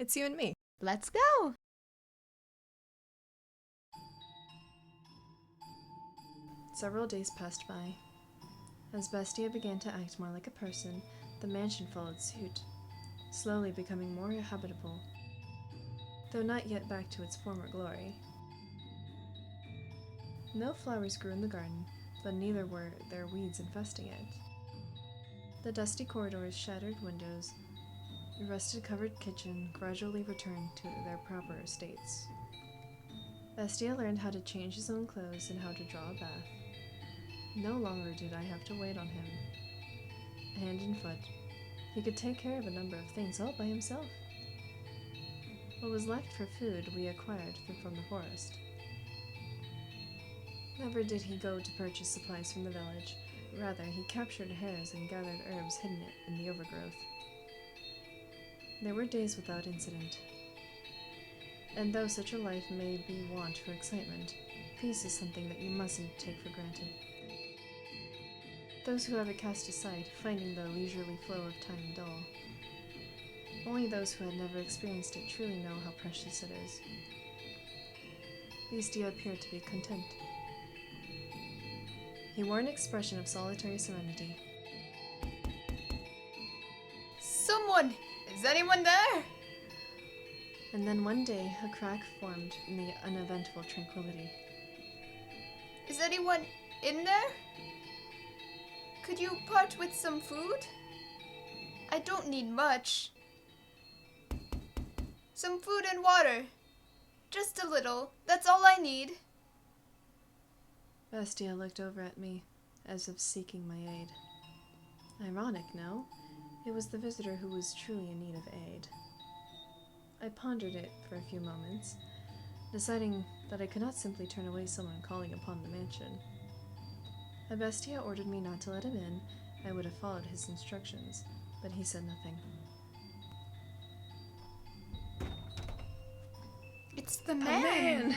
It's you and me. Let's go! Several days passed by. As Bestia began to act more like a person, the mansion followed suit, slowly becoming more habitable, though not yet back to its former glory. No flowers grew in the garden, but neither were there weeds infesting it. The dusty corridors, shattered windows, and rusted-covered kitchen gradually returned to their proper estates. Bestia learned how to change his own clothes and how to draw a bath. No longer did I have to wait on him. Hand and foot, he could take care of a number of things all by himself. What was left for food we acquired from the forest. Never did he go to purchase supplies from the village. Rather, he captured hares and gathered herbs hidden in the overgrowth. There were days without incident. And though such a life may be wont for excitement, peace is something that you mustn't take for granted. Those who have it cast aside, finding the leisurely flow of time dull. Only those who had never experienced it truly know how precious it is. Bestia appeared to be content. He wore an expression of solitary serenity. Someone! Is anyone there? And then one day, a crack formed in the uneventful tranquility. Is anyone in there? Could you part with some food? I don't need much. Some food and water. Just a little. That's all I need. Bestia looked over at me, as if seeking my aid. Ironic, no? It was the visitor who was truly in need of aid. I pondered it for a few moments, deciding that I could not simply turn away someone calling upon the mansion. Had Bestia ordered me not to let him in, I would have followed his instructions, but he said nothing. It's the man!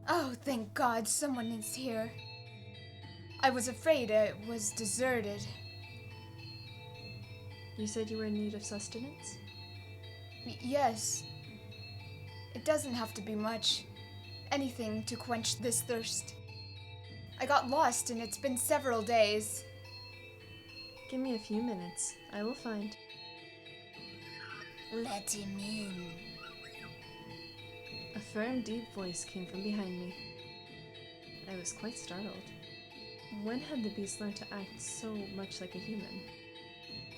Oh, thank God someone is here. I was afraid it was deserted. You said you were in need of sustenance? Yes. It doesn't have to be much. Anything to quench this thirst. I got lost and it's been several days. Give me a few minutes. I will find. Let him in. A firm, deep voice came from behind me. I was quite startled. When had the beast learned to act so much like a human?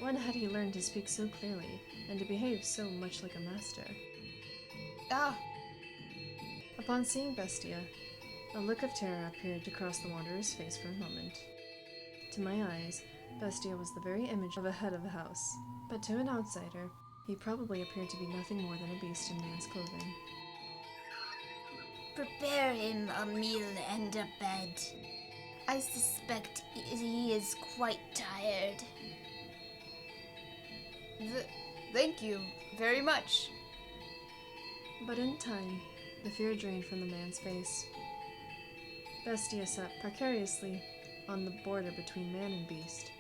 When had he learned to speak so clearly, and to behave so much like a master? Ah, Upon seeing Bestia, a look of terror appeared to cross the wanderer's face for a moment. To my eyes, Bestia was the very image of a head of the house, but to an outsider, he probably appeared to be nothing more than a beast in man's clothing. Prepare him a meal and a bed. I suspect he is quite tired. Thank you very much. But in time, the fear drained from the man's face. Bestia sat precariously on the border between man and beast.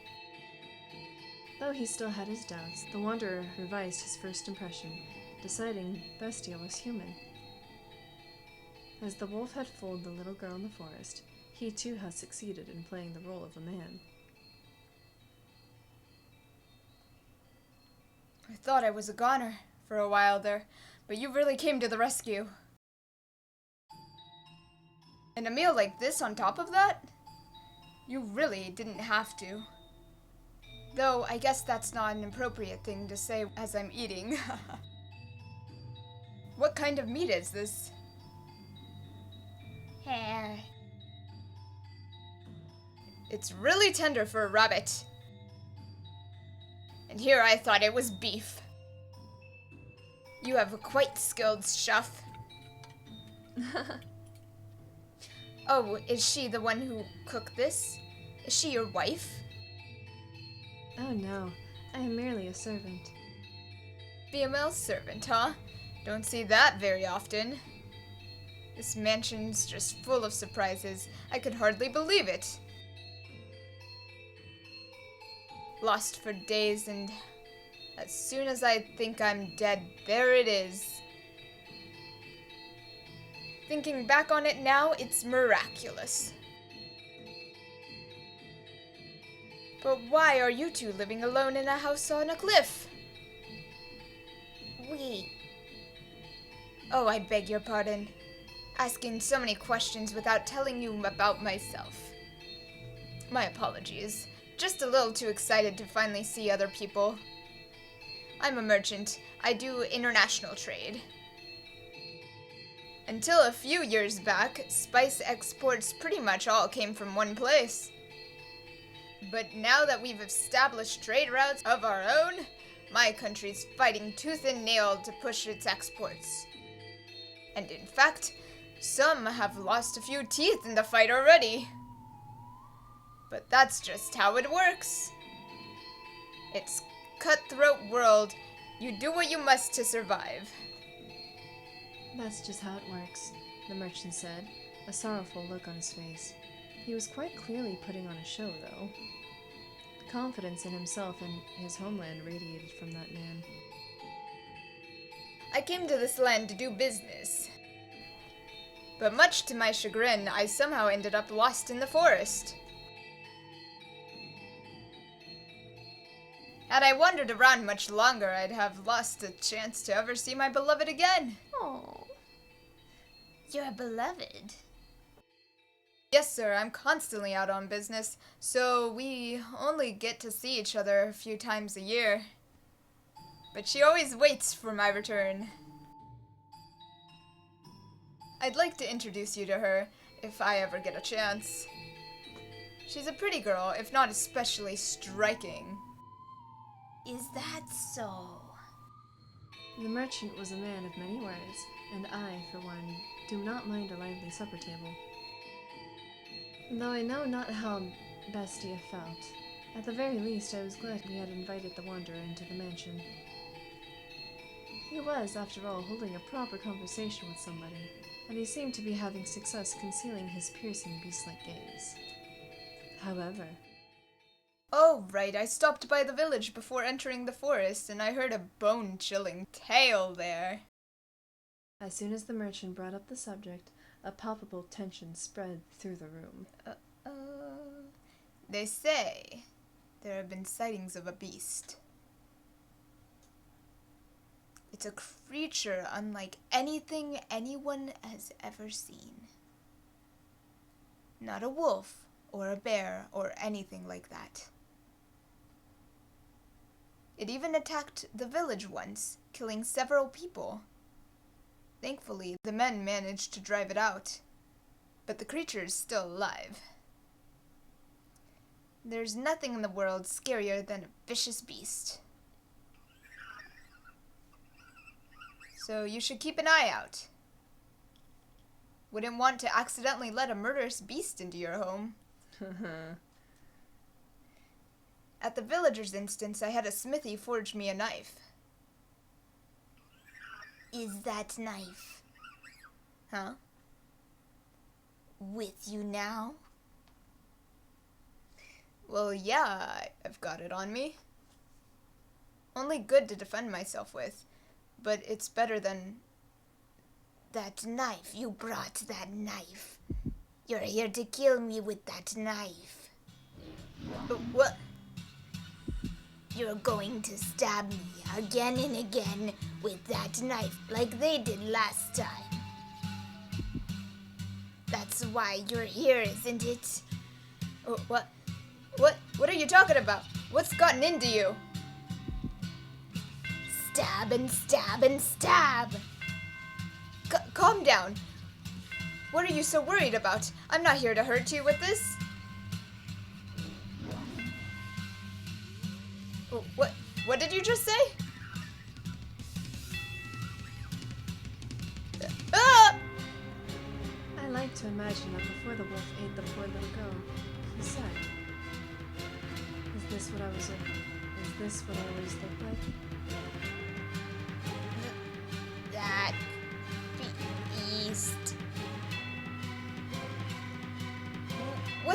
Though he still had his doubts, the wanderer revised his first impression, deciding Bestia was human. As the wolf had fooled the little girl in the forest, he too had succeeded in playing the role of a man. I thought I was a goner for a while there, but you really came to the rescue. And a meal like this on top of that? You really didn't have to. Though, I guess that's not an appropriate thing to say as I'm eating. What kind of meat is this? Hare. It's really tender for a rabbit. And here I thought it was beef. You have a quite skilled chef. Oh, is she the one who cooked this? Is she your wife? Oh no, I am merely a servant. Female servant, huh? Don't see that very often. This mansion's just full of surprises. I could hardly believe it. Lost for days, and as soon as I think I'm dead, there it is. Thinking back on it now, it's miraculous. But why are you two living alone in a house on a cliff? We. Oh, I beg your pardon. Asking so many questions without telling you about myself. My apologies. Just a little too excited to finally see other people. I'm a merchant. I do international trade. Until a few years back, spice exports pretty much all came from one place. But now that we've established trade routes of our own, my country's fighting tooth and nail to push its exports. And in fact, some have lost a few teeth in the fight already. But that's just how it works. It's cutthroat world. You do what you must to survive. That's just how it works, the merchant said, a sorrowful look on his face. He was quite clearly putting on a show, though. Confidence in himself and his homeland radiated from that man. I came to this land to do business. But much to my chagrin, I somehow ended up lost in the forest. Had I wandered around much longer, I'd have lost the chance to ever see my beloved again. Oh. You're beloved. Yes, sir, I'm constantly out on business, so we only get to see each other a few times a year. But she always waits for my return. I'd like to introduce you to her, if I ever get a chance. She's a pretty girl, if not especially striking. Is that so? The merchant was a man of many words, and I, for one, do not mind a lively supper table. Though I know not how Bestia felt, at the very least I was glad he had invited the wanderer into the mansion. He was, after all, holding a proper conversation with somebody, and he seemed to be having success concealing his piercing beast-like gaze. However... Oh, right, I stopped by the village before entering the forest, and I heard a bone-chilling tale there. As soon as the merchant brought up the subject, a palpable tension spread through the room. They say there have been sightings of a beast. It's a creature unlike anything anyone has ever seen. Not a wolf or a bear or anything like that. It even attacked the village once, killing several people. Thankfully, the men managed to drive it out, but the creature is still alive. There's nothing in the world scarier than a vicious beast. So you should keep an eye out. Wouldn't want to accidentally let a murderous beast into your home. At the villager's instance, I had a smithy forge me a knife. Is that knife Huh? with you now? Well, yeah, I've got it on me. Only good to defend myself with, but it's better than... That knife, you brought that knife. You're here to kill me with that knife. What? You're going to stab me again and again with that knife like they did last time. That's why you're here, isn't it? Oh, what? What are you talking about? What's gotten into you? Stab and stab and stab. Calm down. What are you so worried about? I'm not here to hurt you with this. Oh, what did you just say? Ah! I like to imagine that before the wolf ate the poor little girl, he said, Is this what I always look like?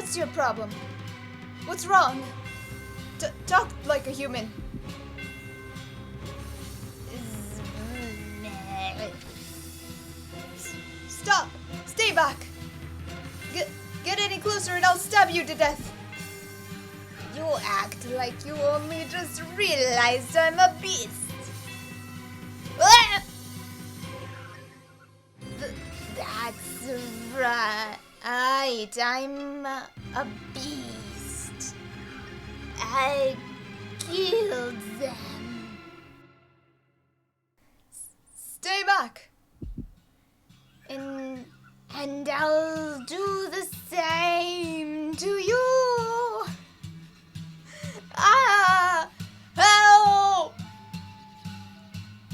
What's your problem? What's wrong? Talk like a human. Stop! Stay back! Get any closer and I'll stab you to death! You act like you only just realized I'm a beast. Ah! That's right. I'm a beast. I killed them. Stay back! And I'll do the same to you. Ah! Help!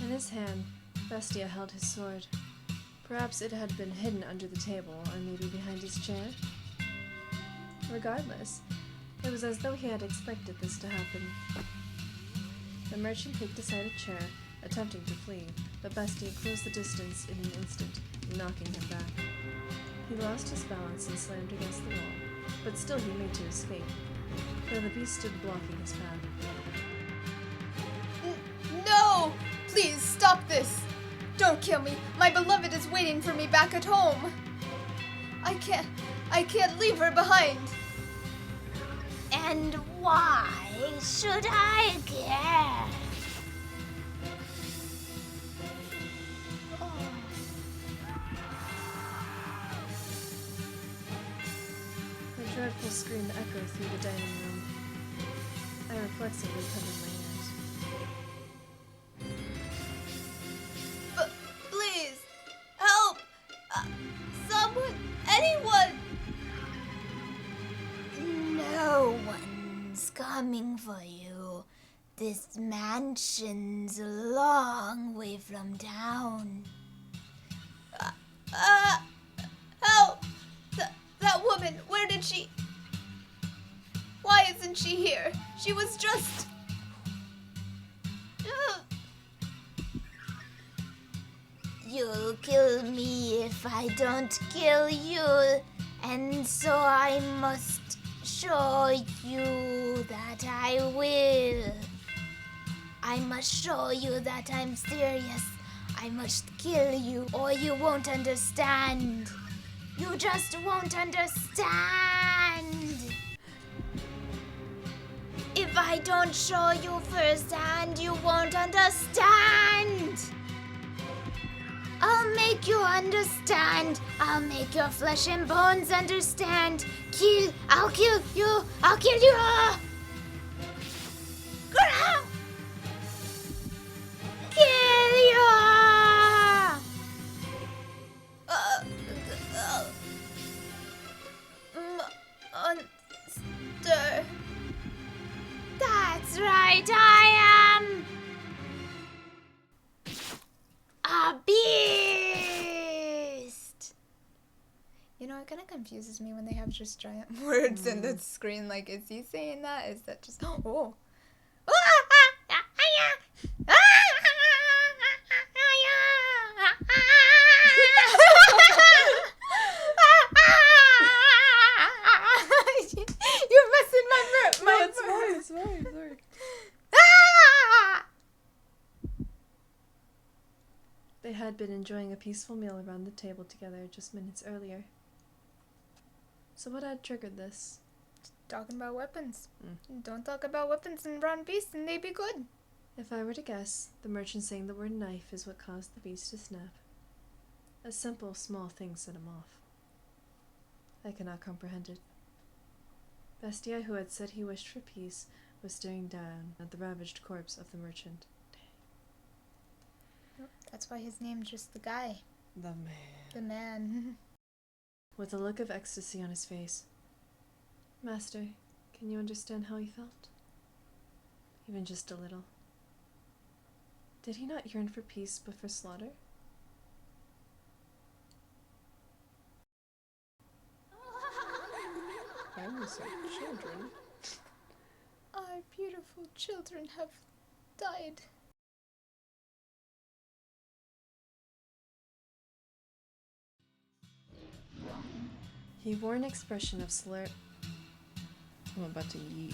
In his hand, Bestia held his sword. Perhaps it had been hidden under the table, or maybe behind his chair. Regardless, it was as though he had expected this to happen. The merchant kicked aside a chair, attempting to flee, but Bestia closed the distance in an instant, knocking him back. He lost his balance and slammed against the wall, but still he made to escape, though the beast stood blocking his path. No! Please stop this! Don't kill me! My beloved is waiting for me back at home! I can't leave her behind! And why should I care? A dreadful scream echoed through the dining room. I reflexively covered my ears. Please! Help! Someone! Anyone! No one's coming for you. This mansion's a long way from town. Help! That woman, where did she... Why isn't she here? She was just... You'll kill me if I don't kill you, and so I must show you that I will. I must show you that I'm serious. I must kill you, or you won't understand. You just won't understand. If I don't show you firsthand, you won't understand. I'll make you understand. I'll make your flesh and bones understand. I'll kill you. I'll kill you. Kill you. Monster. That's right, I am a beast. You know, it kind of confuses me when they have just giant words in the screen. Like, is he saying that? Is that just... Oh. You're messing my Sorry. They had been enjoying a peaceful meal around the table together just minutes earlier. So what had triggered this? Talking about weapons. Don't talk about weapons and around beasts and they be good. If I were to guess, the merchant saying the word knife is what caused the beast to snap. A simple, small thing set him off. I cannot comprehend it. Bestia, who had said he wished for peace, was staring down at the ravaged corpse of the merchant. That's why his name's just the guy. The man. The man. With a look of ecstasy on his face. Master, can you understand how he felt? Even just a little. Did he not yearn for peace but for slaughter? Innocent children. Our beautiful children have died. He wore an expression of I'm about to eat.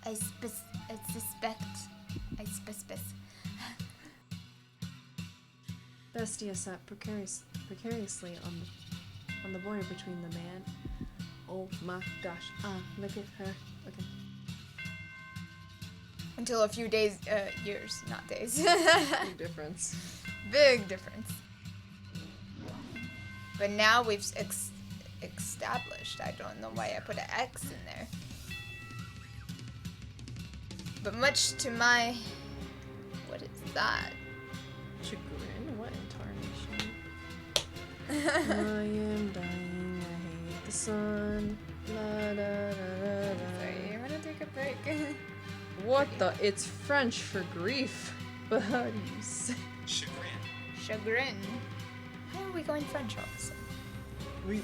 I suspect. Bestia sat precariously on the border between the man. Oh my gosh. Look at her. Okay. Until a few years, not days. Big difference. Big difference. But now we've established. I don't know why I put an X in there. But much to my... What is that? Chagrin? What incarnation? I am dying. I hate the sun. La, da, da, da, da. Sorry, I'm gonna take a break. What the? It's French for grief. But how do you say? Chagrin. How are we going French all of a sudden? Oui,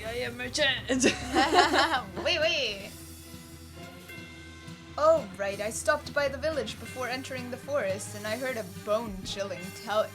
I am merchant. Wait. Oh, right. I stopped by the village before entering the forest, and I heard a bone-chilling tale.